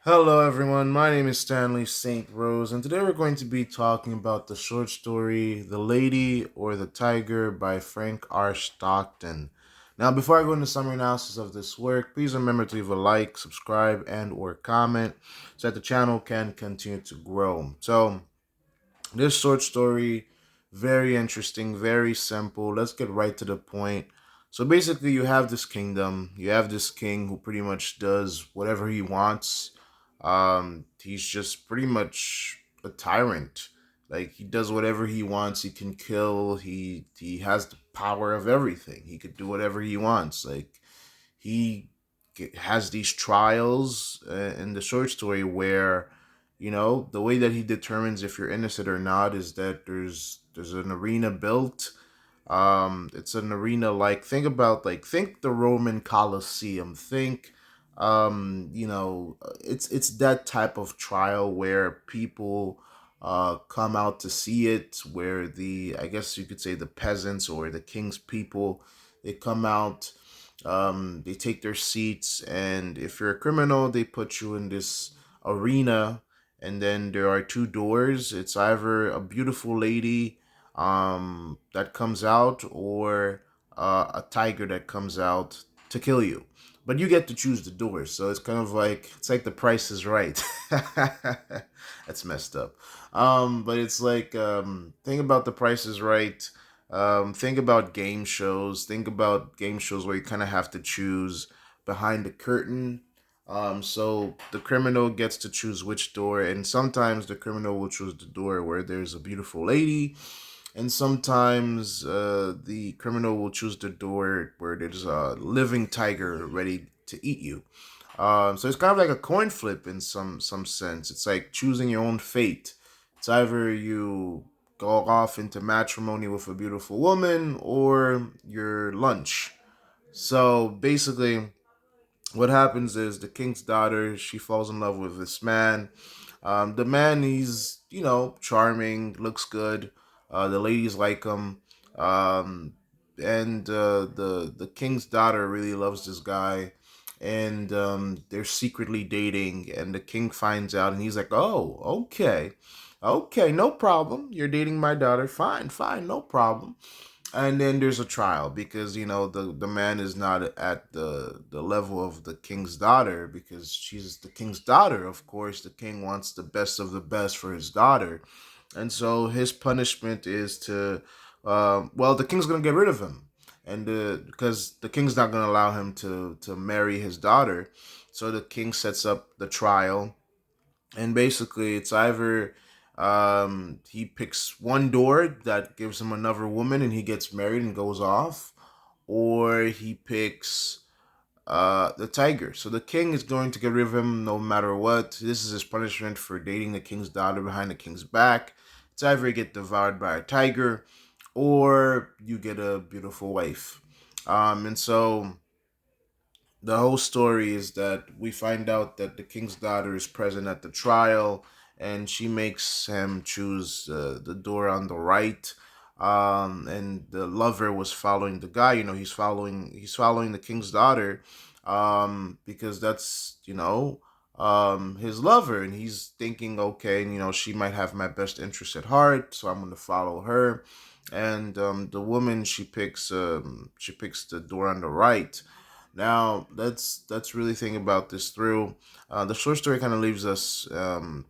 Hello, everyone. My name is Stanley St. Rose, and today we're going to be talking about the short story The Lady or the Tiger by Frank R. Stockton. Now, before I go into summary analysis of this work, please remember to leave a like, subscribe, and or comment so that the channel can continue to grow. So, this short story, very interesting, very simple. Let's get right to the point. So basically, you have this kingdom. You have this king who pretty much does whatever he wants. He's just pretty much a tyrant. Like he does whatever he wants. He can kill. He has the power of everything. He could do whatever he wants. Like he has these trials in the short story where the way that he determines if you're innocent or not is that there's an arena built. It's an arena, like, think the Roman Colosseum. Think it's that type of trial where people come out to see it, where the, I guess you could say, the peasants or the king's people, they come out, they take their seats, and if you're a criminal, they put you in this arena, and then there are two doors. It's either a beautiful lady that comes out, or a tiger that comes out to kill you. But you get to choose the doors, so it's kind of like, it's like The Price is Right. That's messed up. But it's like, think about The Price is Right. Think about game shows. Think about game shows where you kind of have to choose behind the curtain. So the criminal gets to choose which door, and sometimes the criminal will choose the door where there's a beautiful lady, and sometimes the criminal will choose the door where there's a living tiger ready to eat you. So it's kind of like a coin flip in some sense. It's like choosing your own fate. It's either you go off into matrimony with a beautiful woman or your lunch. So basically, what happens is the king's daughter, she falls in love with this man. The man, he's charming, looks good. The ladies like him, and the king's daughter really loves this guy, and they're secretly dating. And the king finds out, and he's like, "Oh, okay, okay, no problem. You're dating my daughter. Fine, fine, no problem." And then there's a trial because the man is not at the level of the king's daughter, because she's the king's daughter. Of course, the king wants the best of the best for his daughter, and so his punishment is to, well, the king's gonna get rid of him, and because the king's not gonna allow him to marry his daughter, so the king sets up the trial, and basically it's either he picks one door that gives him another woman and he gets married and goes off, or he picks the tiger. So the king is going to get rid of him no matter what. This is his punishment for dating the king's daughter behind the king's back. It's either you get devoured by a tiger or you get a beautiful wife. And so the whole story is that we find out that the king's daughter is present at the trial, and she makes him choose the door on the right. And the lover was following the guy. He's following the king's daughter, because that's his lover, and he's thinking, okay, she might have my best interest at heart, so I'm going to follow her. And the woman, she picks the door on the right. Now, let's really think about this through. The short story kind of leaves us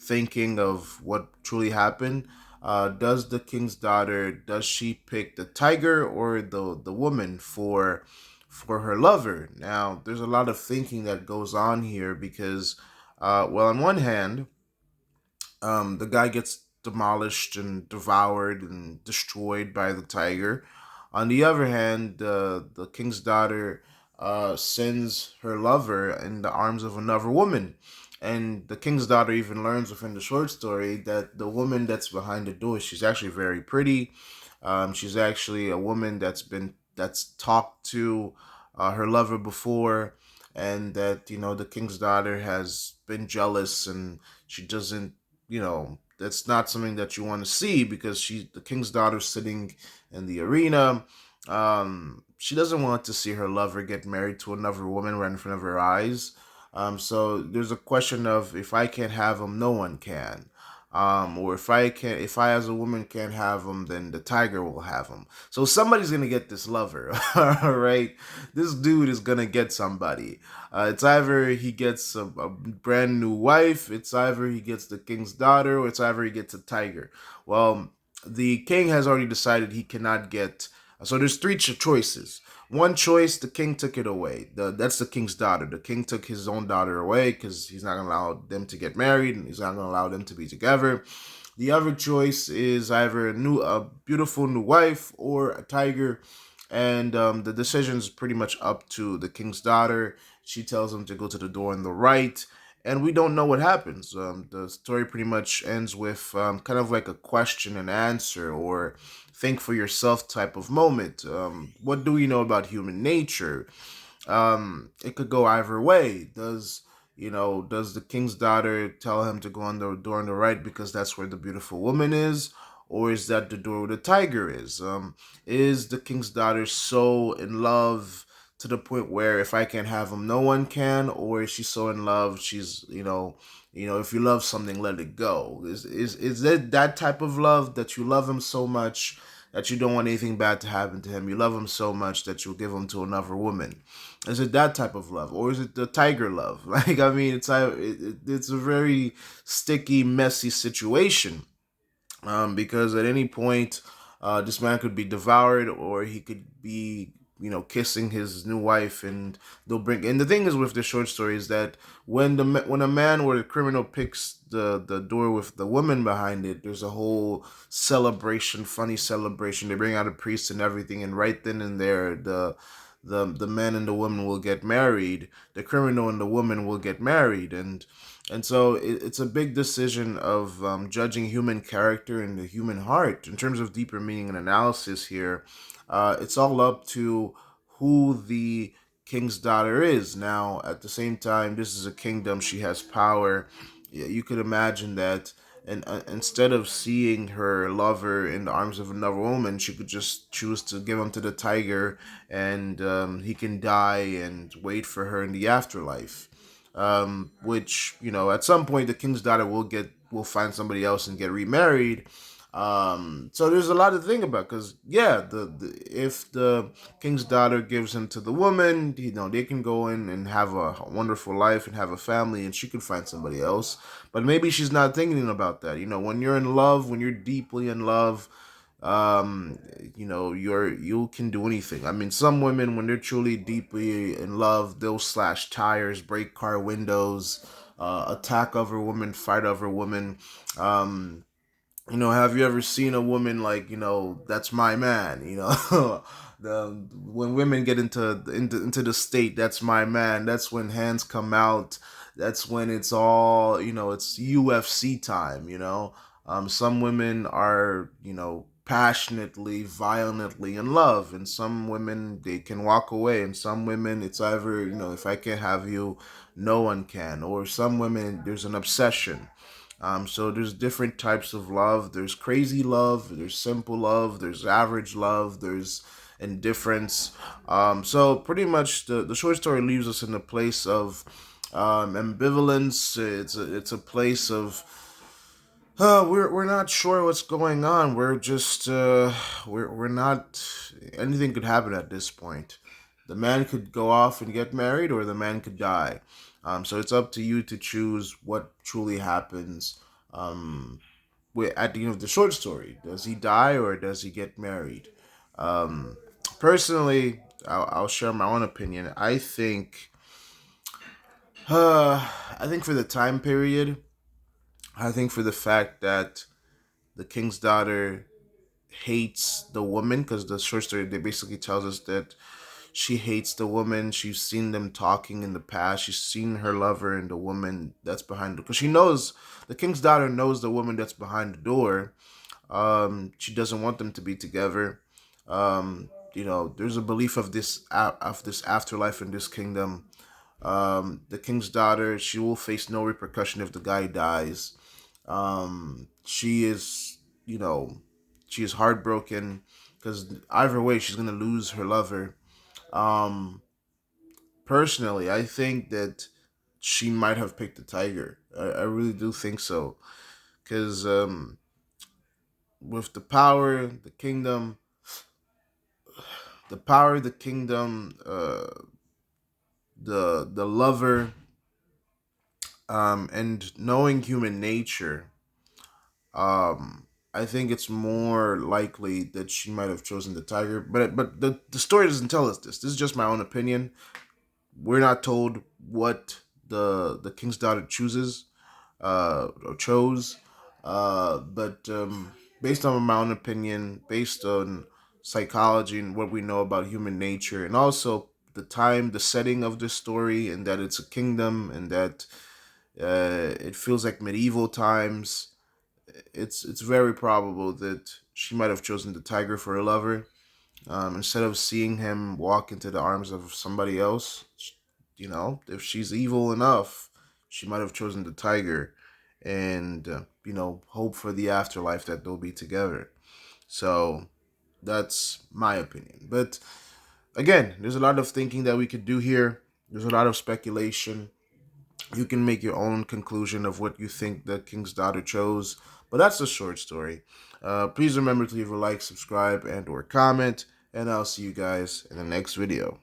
thinking of what truly happened. Does the king's daughter, does she pick the tiger or the woman for her lover? Now, there's a lot of thinking that goes on here because, well, on one hand, the guy gets demolished and devoured and destroyed by the tiger. On the other hand, the king's daughter sends her lover in the arms of another woman. And the king's daughter even learns within the short story that the woman that's behind the door, she's actually very pretty. She's actually a woman that's talked to her lover before, and that the king's daughter has been jealous, and she doesn't, that's not something that you want to see, because the king's daughter sitting in the arena. She doesn't want to see her lover get married to another woman right in front of her eyes. So there's a question of, if I can't have him, no one can. Or if I as a woman can't have him, then the tiger will have him. So somebody's gonna get this lover, all right? This dude is gonna get somebody. It's either he gets a brand new wife, it's either he gets the king's daughter, or it's either he gets a tiger. Well, the king has already decided he cannot get. So there's three choices. One choice, the king took it away. That's the king's daughter. The king took his own daughter away because he's not going to allow them to get married, and he's not going to allow them to be together. The other choice is either a beautiful new wife or a tiger, and the decision is pretty much up to the king's daughter. She tells him to go to the door on the right, and we don't know what happens. The story pretty much ends with kind of like a question and answer, or think for yourself type of moment. What do we know about human nature? It could go either way. Does the king's daughter tell him to go on the door on the right because that's where the beautiful woman is, or is that the door where the tiger is? Is the king's daughter so in love to the point where, if I can't have him, no one can, or is she so in love she's, if you love something, let it go? Is it that type of love, that you love him so much that you don't want anything bad to happen to him? You love him so much that you'll give him to another woman. Is it that type of love, or is it the tiger love? Like, I mean, it's a very sticky, messy situation, because at any point, this man could be devoured, or he could be, kissing his new wife, and they'll bring. And the thing is with the short story is that when a man or a criminal picks the door with the woman behind it, there's a whole celebration, funny celebration. They bring out a priest and everything, and right then and there, the man and the woman will get married. The criminal and the woman will get married, and so it's a big decision of judging human character and the human heart in terms of deeper meaning and analysis here. It's all up to who the king's daughter is. Now, at the same time, this is a kingdom. She has power. You could imagine that. And instead of seeing her lover in the arms of another woman, she could just choose to give him to the tiger, and he can die and wait for her in the afterlife. Which, at some point the king's daughter will find somebody else and get remarried. So there's a lot to think about, because yeah, if the king's daughter gives him to the woman, they can go in and have a wonderful life and have a family, and she could find somebody else. But maybe she's not thinking about that. When you're in love, when you're deeply in love, you can do anything. I mean, some women, when they're truly deeply in love, they'll slash tires, break car windows, attack other women, fight other women. um have you ever seen a woman like, that's my man, when women get into the state, that's my man, that's when hands come out. That's when it's all, it's UFC time, some women are, passionately, violently in love, and some women, they can walk away, and some women, it's either, if I can't have you, no one can. Or some women, there's an obsession. So there's different types of love. There's crazy love, there's simple love, there's average love, there's indifference. So pretty much the short story leaves us in a place of ambivalence. It's a place of we're not sure what's going on. We're just we're not. Anything could happen at this point. The man could go off and get married, or the man could die. So it's up to you to choose what truly happens. At the end of the short story, does he die or does he get married? Um, Personally, I'll share my own opinion. I think for the time period, I think for the fact that the king's daughter hates the woman, because the short story, they basically tells us that she hates the woman. She's seen them talking in the past. She's seen her lover and the woman that's behind, because she knows, the king's daughter knows the woman that's behind the door. She doesn't want them to be together. There's a belief of this afterlife in this kingdom. The king's daughter, she will face no repercussion if the guy dies. She is, you know, she is heartbroken because either way she's gonna lose her lover. Um, Personally, I think that she might have picked the tiger. I really do think so. Because with the power, the kingdom, the lover, and knowing human nature, I think it's more likely that she might have chosen the tiger. But the story doesn't tell us this. This is just my own opinion. We're not told what the king's daughter chooses, or chose. But based on my own opinion, based on psychology and what we know about human nature, and also the time, the setting of the story, and that it's a kingdom, and that it feels like medieval times, it's very probable that she might have chosen the tiger for a lover, instead of seeing him walk into the arms of somebody else. You know, if she's evil enough, she might have chosen the tiger, and hope for the afterlife that they'll be together. So that's my opinion. But again, there's a lot of thinking that we could do here. There's a lot of speculation. You can make your own conclusion of what you think the king's daughter chose. But that's a short story. Please remember to leave a like, subscribe, and or comment. And I'll see you guys in the next video.